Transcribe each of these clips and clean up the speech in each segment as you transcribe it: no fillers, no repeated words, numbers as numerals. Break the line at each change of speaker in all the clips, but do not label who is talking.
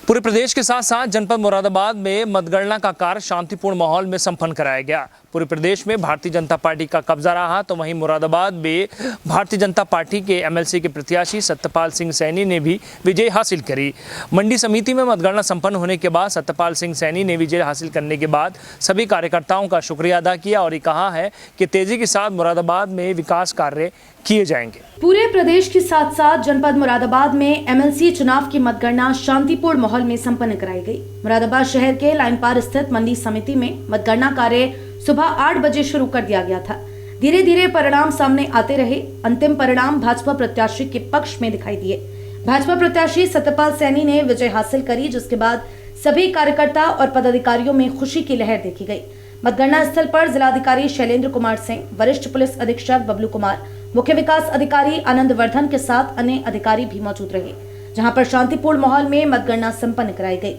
पूरे प्रदेश के साथ साथ जनपद मुरादाबाद में मतगणना का कार्य शांतिपूर्ण माहौल में संपन्न कराया गया। पूरे प्रदेश में भारतीय जनता पार्टी का कब्जा रहा, तो वहीं मुरादाबाद में भारतीय जनता पार्टी के एमएलसी के प्रत्याशी सत्यपाल सिंह सैनी ने भी विजय हासिल करी। मंडी समिति में मतगणना संपन्न होने के बाद सत्यपाल सिंह सैनी ने विजय हासिल करने के बाद सभी कार्यकर्ताओं का शुक्रिया अदा किया और ये कहा है कि तेजी के साथ मुरादाबाद में विकास कार्य किए जाएंगे।
पूरे प्रदेश के साथ साथ जनपद मुरादाबाद में एमएलसी चुनाव की मतगणना शांतिपूर्ण माहौल में संपन्न कराई गई। मुरादाबाद शहर के लाइन पार स्थित मंडी समिति में मतगणना कार्य सुबह 8 बजे शुरू कर दिया गया था। धीरे धीरे परिणाम सामने आते रहे। अंतिम परिणाम भाजपा प्रत्याशी के पक्ष में दिखाई दिए। भाजपा प्रत्याशी सत्यपाल सैनी ने विजय हासिल करी, जिसके बाद सभी कार्यकर्ता और पदाधिकारियों में खुशी की लहर देखी गई। मतगणना स्थल पर जिलाधिकारी शैलेंद्र कुमार सिंह, वरिष्ठ पुलिस अधीक्षक बबलू कुमार, मुख्य विकास अधिकारी आनंद वर्धन के साथ अन्य अधिकारी भी मौजूद रहे, जहां पर शांतिपूर्ण माहौल में मतगणना संपन्न कराई गई।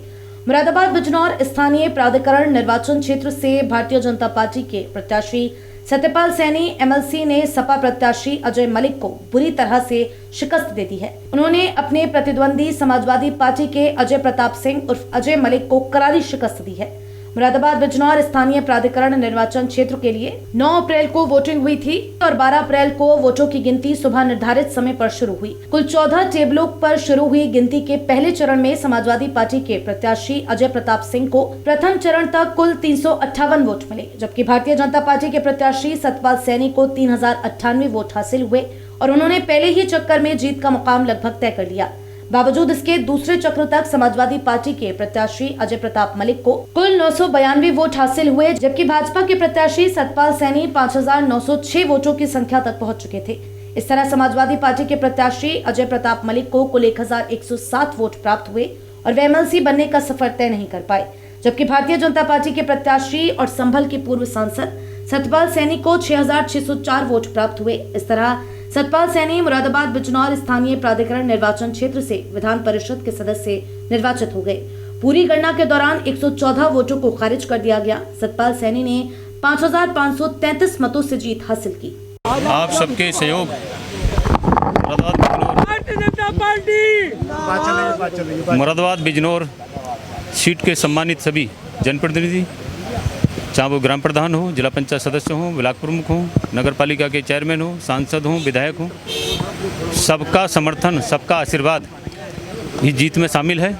मुरादाबाद बिजनौर स्थानीय प्राधिकरण निर्वाचन क्षेत्र से भारतीय जनता पार्टी के प्रत्याशी सत्यपाल सैनी एमएलसी ने सपा प्रत्याशी अजय मलिक को बुरी तरह से शिकस्त दे दी है। उन्होंने अपने प्रतिद्वंदी समाजवादी पार्टी के अजय प्रताप सिंह उर्फ अजय मलिक को करारी शिकस्त दी है। मुरादाबाद बिजनौर स्थानीय प्राधिकरण निर्वाचन क्षेत्र के लिए 9 अप्रैल को वोटिंग हुई थी और 12 अप्रैल को वोटों की गिनती सुबह निर्धारित समय पर शुरू हुई। कुल 14 टेबलों पर शुरू हुई गिनती के पहले चरण में समाजवादी पार्टी के प्रत्याशी अजय प्रताप सिंह को प्रथम चरण तक कुल 358 वोट मिले, जबकि भारतीय जनता पार्टी के प्रत्याशी सत्यपाल सैनी को 3098 वोट हासिल हुए और उन्होंने पहले ही चक्कर में जीत का मुकाम लगभग तय कर लिया। बावजूद इसके दूसरे चक्र तक समाजवादी पार्टी के प्रत्याशी अजय प्रताप मलिक को कुल 992 वोट हासिल हुए, जबकि भाजपा के प्रत्याशी सत्यपाल सैनी 5906 वोटों की संख्या तक पहुंच चुके थे। इस तरह समाजवादी पार्टी के प्रत्याशी अजय प्रताप मलिक को कुल 1107 वोट प्राप्त हुए और वे एमएलसी बनने का सफर तय नहीं कर पाए, जबकि भारतीय जनता पार्टी के प्रत्याशी और संभल के पूर्व सांसद सत्यपाल सैनी को 6604 वोट प्राप्त हुए। इस तरह सत्यपाल सैनी मुरादाबाद बिजनौर स्थानीय प्राधिकरण निर्वाचन क्षेत्र से विधान परिषद के सदस्य निर्वाचित हो गए। पूरी गणना के दौरान 114 वोटों को खारिज कर दिया गया। सत्यपाल सैनी ने 5533 मतों से जीत हासिल की।
आप सबके सहयोग मुरादाबाद बिजनौर सीट के सम्मानित सभी जनप्रतिनिधि, चाहे वो ग्राम प्रधान हो, जिला पंचायत सदस्य हो, ब्लॉक प्रमुख हो, नगर पालिका के चेयरमैन हो, सांसद हो, विधायक हो, सबका समर्थन, सबका आशीर्वाद इस जीत में शामिल है।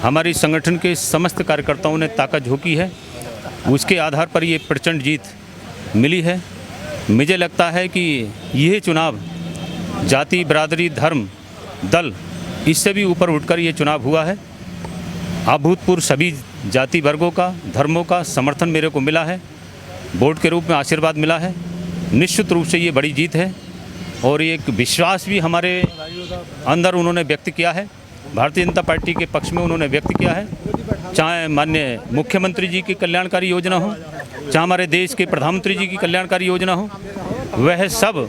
हमारी संगठन के समस्त कार्यकर्ताओं ने ताकत झोंकी है, उसके आधार पर ये प्रचंड जीत मिली है। मुझे लगता है कि यह चुनाव जाति, बिरादरी, धर्म, दल इससे भी ऊपर उठकर ये चुनाव हुआ है। अभूतपूर्व सभी जाति वर्गों का, धर्मों का समर्थन मेरे को मिला है, वोट के रूप में आशीर्वाद मिला है। निश्चित रूप से ये बड़ी जीत है और एक विश्वास भी हमारे अंदर उन्होंने व्यक्त किया है, भारतीय जनता पार्टी के पक्ष में उन्होंने व्यक्त किया है। चाहे माननीय मुख्यमंत्री जी की कल्याणकारी योजना हो, चाहे हमारे देश के प्रधानमंत्री जी की कल्याणकारी योजना हो, वह सब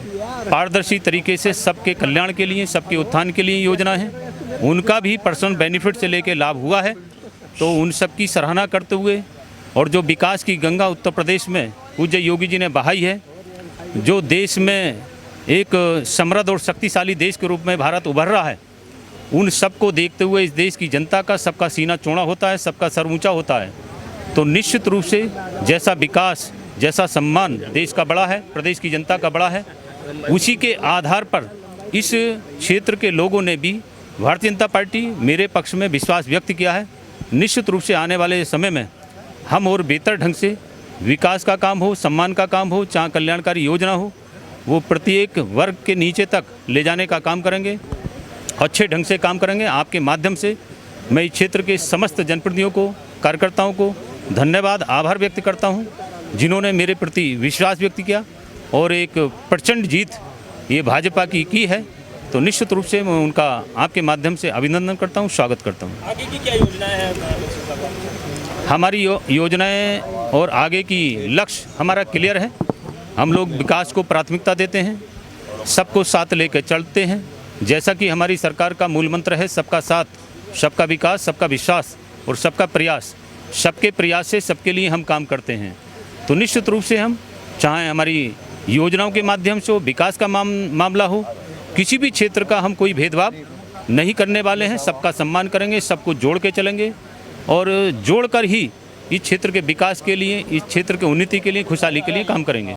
पारदर्शी तरीके से सबके कल्याण के लिए, सबके उत्थान के लिए योजना है। उनका भी पर्सनल बेनिफिट से लेके लाभ हुआ है, तो उन सब की सराहना करते हुए और जो विकास की गंगा उत्तर प्रदेश में पूज्य योगी जी ने बहाई है, जो देश में एक समृद्ध और शक्तिशाली देश के रूप में भारत उभर रहा है, उन सब को देखते हुए इस देश की जनता का सबका सीना चौड़ा होता है, सबका सर ऊंचा होता है। तो निश्चित रूप से जैसा विकास, जैसा सम्मान देश का बड़ा है, प्रदेश की जनता का बड़ा है, उसी के आधार पर इस क्षेत्र के लोगों ने भी भारतीय जनता पार्टी मेरे पक्ष में विश्वास व्यक्त किया है। निश्चित रूप से आने वाले समय में हम और बेहतर ढंग से विकास का काम हो, सम्मान का काम हो, चाहे कल्याणकारी योजना हो, वो प्रत्येक वर्ग के नीचे तक ले जाने का काम करेंगे, अच्छे ढंग से काम करेंगे। आपके माध्यम से मैं इस क्षेत्र के समस्त जनप्रतिनिधियों को, कार्यकर्ताओं को धन्यवाद, आभार व्यक्त करता हूँ, जिन्होंने मेरे प्रति विश्वास व्यक्त किया और एक प्रचंड जीत ये भाजपा की है। तो निश्चित रूप से मैं उनका आपके माध्यम से अभिनंदन करता हूं, स्वागत करता हूं।
आगे की क्या योजनाएं हैं?
हमारी योजनाएं और आगे की लक्ष्य हमारा क्लियर है। हम लोग विकास को प्राथमिकता देते हैं, सबको साथ लेकर चलते हैं। जैसा कि हमारी सरकार का मूल मंत्र है, सबका साथ, सबका विकास, सबका विश्वास और सबका प्रयास। सबके प्रयास से सबके लिए हम काम करते हैं। तो निश्चित रूप से हम चाहे हमारी योजनाओं के माध्यम से हो, विकास का मामला हो, किसी भी क्षेत्र का हम कोई भेदभाव नहीं करने वाले हैं। सबका सम्मान करेंगे, सबको जोड़ के चलेंगे और जोड़कर ही इस क्षेत्र के विकास के लिए, इस क्षेत्र के उन्नति के लिए, खुशहाली के लिए काम करेंगे।